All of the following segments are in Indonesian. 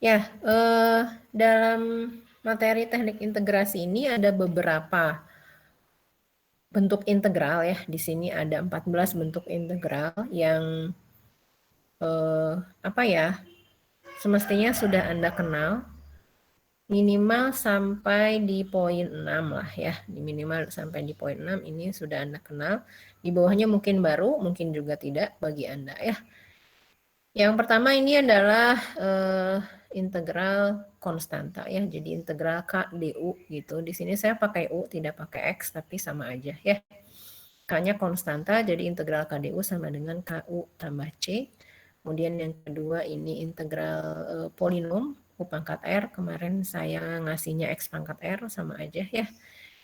Ya, dalam materi teknik integrasi ini ada beberapa bentuk integral ya. Di sini ada 14 bentuk integral yang apa ya? Semestinya sudah Anda kenal minimal sampai di poin 6 lah ya. Minimal sampai di poin 6 ini sudah Anda kenal. Di bawahnya mungkin baru, mungkin juga tidak bagi Anda ya. Yang pertama ini adalah integral konstanta ya. Jadi integral K du gitu. Di sini saya pakai U tidak pakai X tapi sama aja ya. K-nya konstanta jadi integral K du sama dengan KU tambah C. Kemudian yang kedua ini integral polinom U pangkat R. Kemarin saya ngasihnya X pangkat R sama aja ya.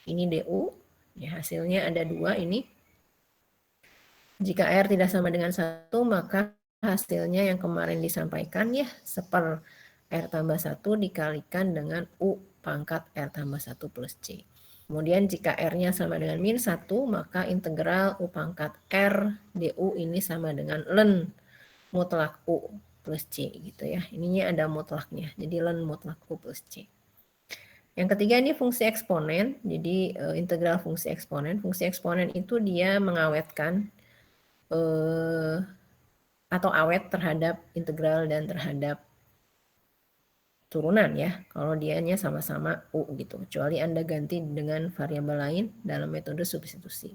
Ini du. Ya, hasilnya ada 2 ini. Jika R tidak sama dengan 1 maka hasilnya yang kemarin disampaikan ya, seper R tambah 1 dikalikan dengan U pangkat R tambah 1 plus C. Kemudian jika R-nya sama dengan min 1, maka integral U pangkat R du ini sama dengan ln mutlak U plus C gitu ya. Ininya ada mutlaknya, jadi ln mutlak U plus C. Yang ketiga ini fungsi eksponen, jadi integral fungsi eksponen. Fungsi eksponen itu dia mengawetkan atau awet terhadap integral dan terhadap turunan ya, kalau dianya sama-sama U gitu, kecuali Anda ganti dengan variabel lain dalam metode substitusi.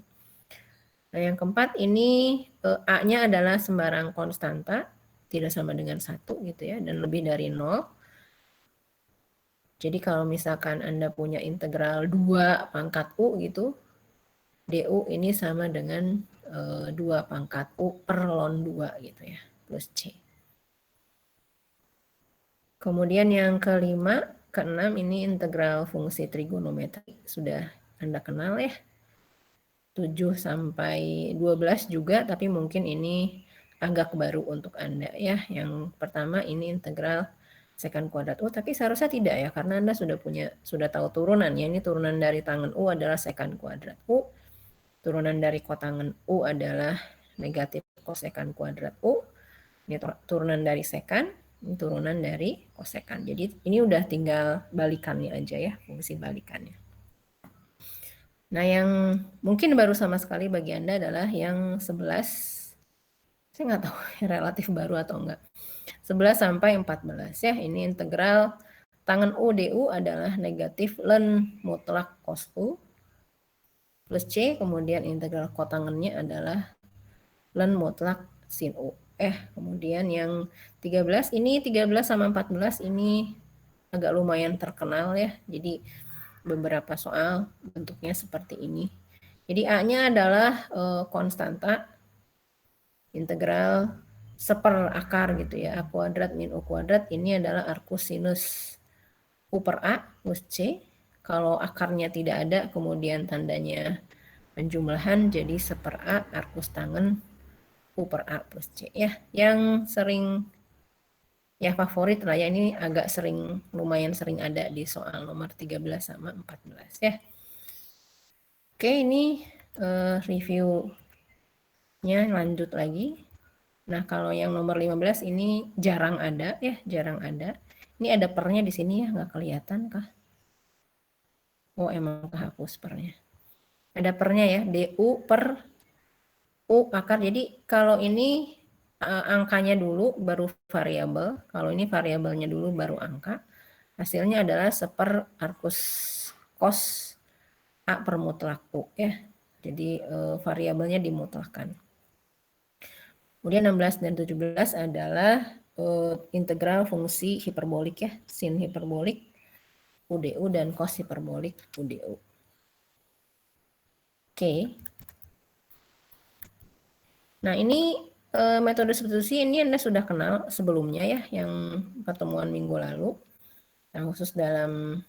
Nah yang keempat ini A-nya adalah sembarang konstanta, tidak sama dengan 1 gitu ya, dan lebih dari 0. Jadi kalau misalkan Anda punya integral 2 pangkat U gitu, du ini sama dengan 2 pangkat U per ln 2 gitu ya, plus C. Kemudian yang kelima, keenam ini integral fungsi trigonometri. Sudah Anda kenal ya. 7 sampai 12 juga, tapi mungkin ini agak baru untuk Anda ya. Yang pertama ini integral secant kuadrat U, tapi seharusnya tidak ya, karena Anda sudah tahu turunan ya. Ini turunan dari tangen U adalah secant kuadrat U. Turunan dari kotangen U adalah negatif kosekant kuadrat U. Ini turunan dari sekant, ini turunan dari kosekant. Jadi ini udah tinggal balikannya aja ya, fungsi balikannya. Nah yang mungkin baru sama sekali bagi Anda adalah yang 11. Saya nggak tahu relatif baru atau enggak. 11 sampai 14 ya, ini integral tangen U du adalah negatif ln mutlak cos U plus C, kemudian integral kotangennya adalah ln mutlak sin U. Kemudian yang 13 ini 13 sama 14 ini agak lumayan terkenal ya. Jadi beberapa soal bentuknya seperti ini. Jadi A-nya adalah konstanta integral seper akar gitu ya. A kuadrat min U kuadrat ini adalah arcus sinus U per A plus C. Kalau akarnya tidak ada kemudian tandanya penjumlahan jadi seper A arcus tangen U per A plus C ya. Yang sering ya favorit lah ya, ini agak sering, lumayan sering ada di soal nomor 13 sama 14 ya. Oke, ini reviewnya lanjut lagi. Nah, kalau yang nomor 15 ini jarang ada ya, jarang ada. Ini ada pernya di sini ya, nggak kelihatan kah? Oh, emang kehapus pernya. Ada pernya ya, du per U akar. Jadi kalau ini angkanya dulu baru variabel, kalau ini variabelnya dulu baru angka. Hasilnya adalah seper arcus cos A per mutlak U ya. Jadi variabelnya dimutlakkan. Kemudian 16 dan 17 adalah integral fungsi hiperbolik ya, sin hiperbolik UDU dan cos hiperbolik UDU. Oke. Nah, ini metode substitusi ini Anda sudah kenal sebelumnya ya, yang pertemuan minggu lalu. Nah, khusus dalam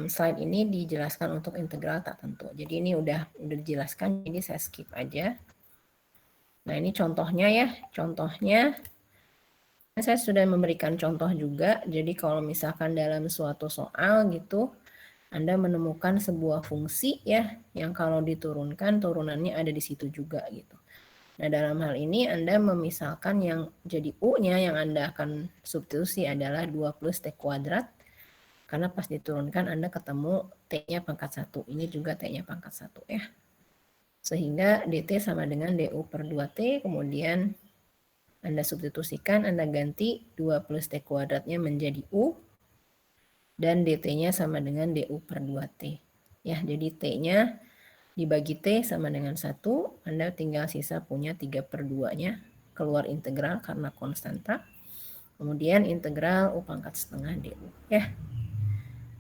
slide ini dijelaskan untuk integral tak tentu. Jadi ini udah dijelaskan, jadi saya skip aja. Nah, ini contohnya ya. Contohnya saya sudah memberikan contoh juga. Jadi kalau misalkan dalam suatu soal gitu Anda menemukan sebuah fungsi ya yang kalau diturunkan turunannya ada di situ juga gitu. Nah, dalam hal ini Anda memisalkan yang jadi U-nya yang Anda akan substitusi adalah 2 plus T kuadrat, karena pas diturunkan Anda ketemu T-nya pangkat 1. Ini juga T-nya pangkat 1 ya. Sehingga dt sama dengan du per 2T, kemudian Anda substitusikan, Anda ganti 2 plus T kuadratnya menjadi U, dan dt-nya sama dengan du per 2T. Ya, jadi T-nya dibagi T sama dengan 1, Anda tinggal sisa punya 3/2-nya, keluar integral karena konstanta, kemudian integral U pangkat setengah du. Ya.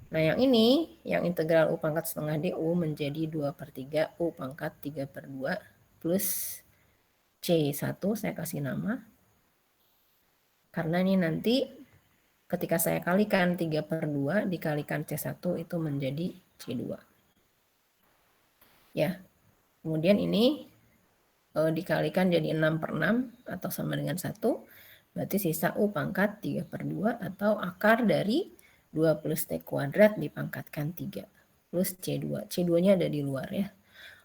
Nah, yang ini, yang integral U pangkat setengah du menjadi 2/3 U pangkat 3/2 plus C1, saya kasih nama. Karena ini nanti ketika saya kalikan 3/2 dikalikan C1 itu menjadi C2. Ya, kemudian ini dikalikan jadi 6/6 atau sama dengan 1, berarti sisa U pangkat 3/2 atau akar dari 2 plus T kuadrat dipangkatkan 3 plus C2. C2-nya ada di luar ya.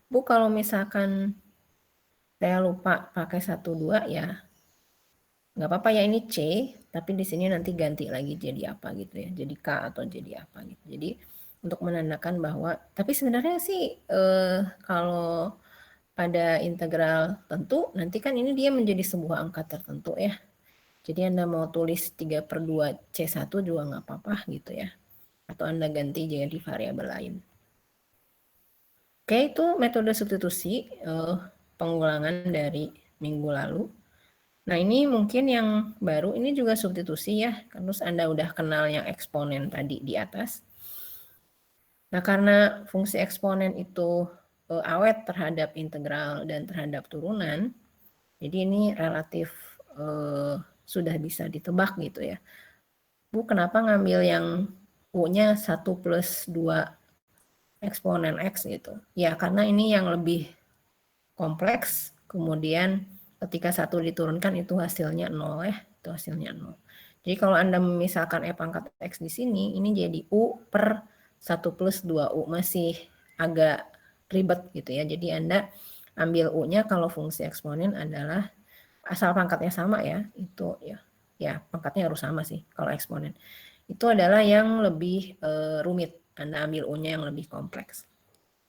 Bu, kalau misalkan saya lupa pakai 1, 2 ya, nggak apa-apa ya, ini C, tapi di sini nanti ganti lagi jadi apa gitu ya, jadi K atau jadi apa gitu. Jadi untuk menandakan bahwa, tapi sebenarnya sih kalau pada integral tentu, nanti kan ini dia menjadi sebuah angka tertentu ya. Jadi Anda mau tulis 3/2 C1 juga nggak apa-apa gitu ya. Atau Anda ganti jadi variabel lain. Oke, itu metode substitusi pengulangan dari minggu lalu. Nah, ini mungkin yang baru, ini juga substitusi ya. Terus Anda udah kenal yang eksponen tadi di atas. Nah, karena fungsi eksponen itu awet terhadap integral dan terhadap turunan, jadi ini relatif sudah bisa ditebak gitu ya. Bu, kenapa ngambil yang U-nya 1 plus 2 eksponen X gitu? Ya, karena ini yang lebih kompleks, kemudian ketika 1 diturunkan itu hasilnya 0 ya, itu hasilnya 0. Jadi kalau Anda misalkan E pangkat X di sini, ini jadi U per 1 plus 2U, masih agak ribet gitu ya. Jadi Anda ambil U-nya kalau fungsi eksponen adalah asal pangkatnya sama ya, itu ya pangkatnya harus sama sih kalau eksponen. Itu adalah yang lebih rumit, Anda ambil U-nya yang lebih kompleks.